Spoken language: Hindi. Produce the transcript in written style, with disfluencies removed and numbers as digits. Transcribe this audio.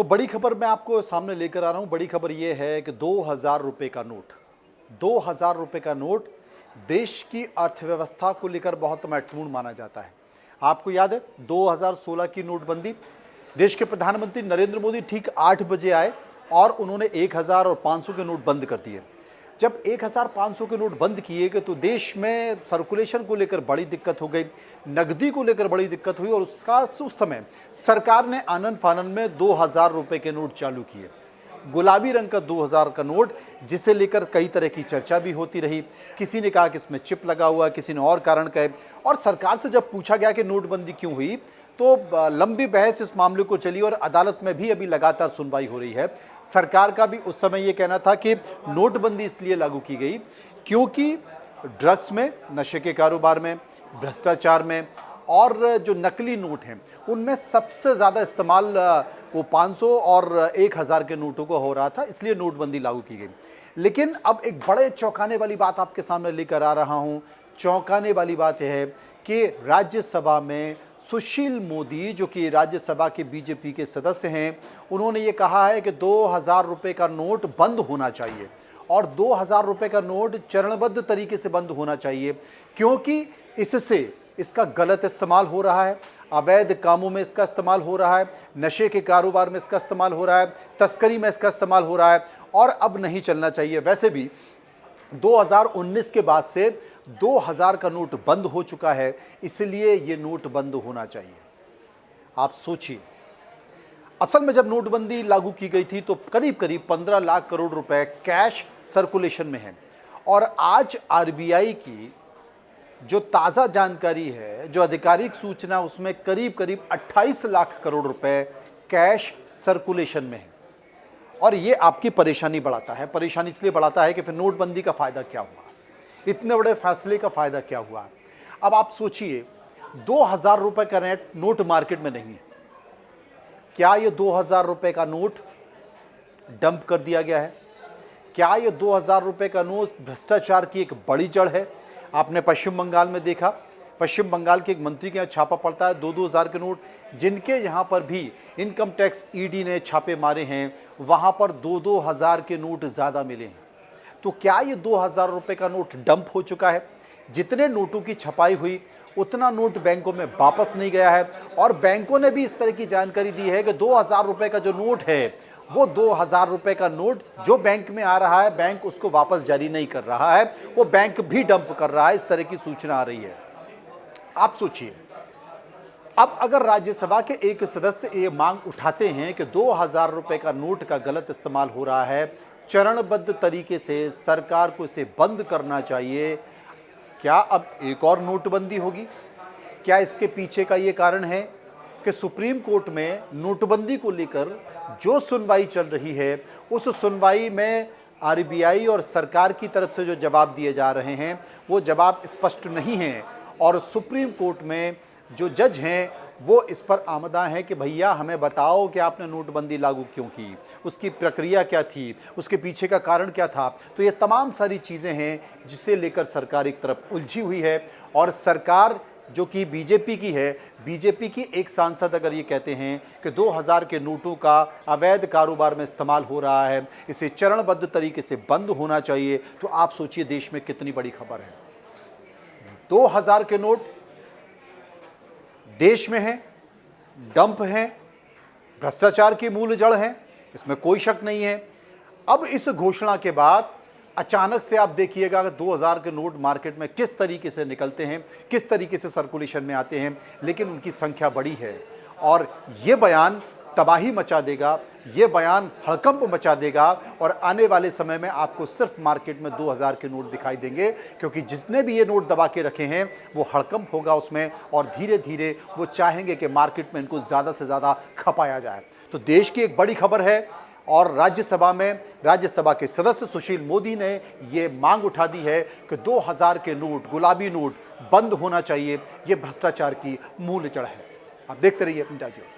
तो बड़ी खबर मैं आपको सामने लेकर आ रहा हूं। बड़ी खबर यह है कि 2000 रुपए का नोट 2000 रुपए का नोट देश की अर्थव्यवस्था को लेकर बहुत महत्वपूर्ण माना जाता है। आपको याद है 2016 की नोटबंदी, देश के प्रधानमंत्री नरेंद्र मोदी ठीक 8 बजे आए और उन्होंने 1000 और 500 के नोट बंद कर दिए। जब 1500 के नोट बंद किए गए तो देश में सर्कुलेशन को लेकर बड़ी दिक्कत हो गई, नकदी को लेकर बड़ी दिक्कत हुई और उस समय सरकार ने आनन फानन में 2000 रुपए के नोट चालू किए। गुलाबी रंग का 2000 का नोट, जिसे लेकर कई तरह की चर्चा भी होती रही। किसी ने कहा कि इसमें चिप लगा हुआ, किसी ने और कारण कहे। और सरकार से जब पूछा गया कि नोटबंदी क्यों हुई तो लंबी बहस इस मामले को चली और अदालत में भी अभी लगातार सुनवाई हो रही है। सरकार का भी उस समय ये कहना था कि नोटबंदी इसलिए लागू की गई क्योंकि ड्रग्स में, नशे के कारोबार में, भ्रष्टाचार में और जो नकली नोट हैं उनमें सबसे ज़्यादा इस्तेमाल वो 500 और 1000 के नोटों को हो रहा था, इसलिए नोटबंदी लागू की गई। लेकिन अब एक बड़े चौंकाने वाली बात आपके सामने लेकर आ रहा हूँ। चौंकाने वाली बात यह है कि राज्यसभा में सुशील मोदी, जो कि राज्यसभा के बीजेपी के सदस्य हैं, उन्होंने ये कहा है कि 2000 रुपए का नोट बंद होना चाहिए और 2000 रुपए का नोट चरणबद्ध तरीके से बंद होना चाहिए, क्योंकि इससे इसका गलत इस्तेमाल हो रहा है, अवैध कामों में इसका इस्तेमाल हो रहा है, नशे के कारोबार में इसका इस्तेमाल हो रहा है, तस्करी में इसका इस्तेमाल हो रहा है और अब नहीं चलना चाहिए। वैसे भी 2019 के बाद से 2000 का नोट बंद हो चुका है, इसलिए ये नोट बंद होना चाहिए। आप सोचिए, असल में जब नोटबंदी लागू की गई थी तो करीब करीब 15 लाख करोड़ रुपए कैश सर्कुलेशन में है और आज आरबीआई की जो ताज़ा जानकारी है, जो आधिकारिक सूचना, उसमें करीब करीब 28 लाख करोड़ रुपए कैश सर्कुलेशन में है। और ये आपकी परेशानी बढ़ाता है। परेशानी इसलिए बढ़ाता है कि फिर नोटबंदी का फ़ायदा क्या हुआ, इतने बड़े फैसले का फ़ायदा क्या हुआ। अब आप सोचिए, 2000 रुपए का नोट मार्केट में नहीं है। क्या ये 2000 रुपए का नोट डंप कर दिया गया है? क्या ये 2000 रुपए का नोट भ्रष्टाचार की एक बड़ी जड़ है? आपने पश्चिम बंगाल में देखा, पश्चिम बंगाल के एक मंत्री के यहाँ छापा पड़ता है 2-2 हज़ार के नोट, जिनके यहाँ पर भी इनकम टैक्स ईडी ने छापे मारे हैं, वहाँ पर 2-2 हज़ार के नोट ज़्यादा मिले हैं। तो क्या ये 2000 रुपए का नोट डंप हो चुका है? जितने नोटों की छपाई हुई उतना नोट बैंकों में वापस नहीं गया है और बैंकों ने भी इस तरह की जानकारी दी है कि 2000 रुपए का जो नोट है वो 2000 रुपए का नोट जो बैंक में आ रहा है, बैंक उसको वापस जारी नहीं कर रहा है, वो बैंक भी डंप कर रहा है। इस तरह की सूचना आ रही है। आप सोचिए, अब अगर राज्यसभा के एक सदस्य ये मांग उठाते हैं कि 2000 रुपए का नोट का गलत इस्तेमाल हो रहा है, चरणबद्ध तरीके से सरकार को इसे बंद करना चाहिए, क्या अब एक और नोटबंदी होगी? क्या इसके पीछे का ये कारण है कि सुप्रीम कोर्ट में नोटबंदी को लेकर जो सुनवाई चल रही है, उस सुनवाई में आरबीआई और सरकार की तरफ से जो जवाब दिए जा रहे हैं वो जवाब स्पष्ट नहीं हैं और सुप्रीम कोर्ट में जो जज हैं वो इस पर आमदा हैं कि भैया हमें बताओ कि आपने नोटबंदी लागू क्यों की, उसकी प्रक्रिया क्या थी, उसके पीछे का कारण क्या था। तो ये तमाम सारी चीज़ें हैं जिसे लेकर सरकार एक तरफ उलझी हुई है और सरकार जो कि बीजेपी की है, बीजेपी की एक सांसद अगर ये कहते हैं कि 2000 के नोटों का अवैध कारोबार में इस्तेमाल हो रहा है, इसे चरणबद्ध तरीके से बंद होना चाहिए, तो आप सोचिए देश में कितनी बड़ी खबर है। 2000 के नोट देश में हैं, डंप हैं, भ्रष्टाचार की मूल जड़ हैं, इसमें कोई शक नहीं है। अब इस घोषणा के बाद अचानक से आप देखिएगा कि 2000 के नोट मार्केट में किस तरीके से निकलते हैं, किस तरीके से सर्कुलेशन में आते हैं, लेकिन उनकी संख्या बड़ी है और ये बयान तबाही मचा देगा, ये बयान हड़कंप मचा देगा और आने वाले समय में आपको सिर्फ मार्केट में 2000 के नोट दिखाई देंगे, क्योंकि जिसने भी ये नोट दबा के रखे हैं वो हड़कंप होगा उसमें और धीरे धीरे वो चाहेंगे कि मार्केट में इनको ज़्यादा से ज़्यादा खपाया जाए। तो देश की एक बड़ी खबर है और राज्यसभा में राज्यसभा के सदस्य सुशील मोदी ने ये मांग उठा दी है कि 2000 के नोट, गुलाबी नोट बंद होना चाहिए। ये भ्रष्टाचार की मूल जड़ है। आप देखते रहिए अपनी राजनीति।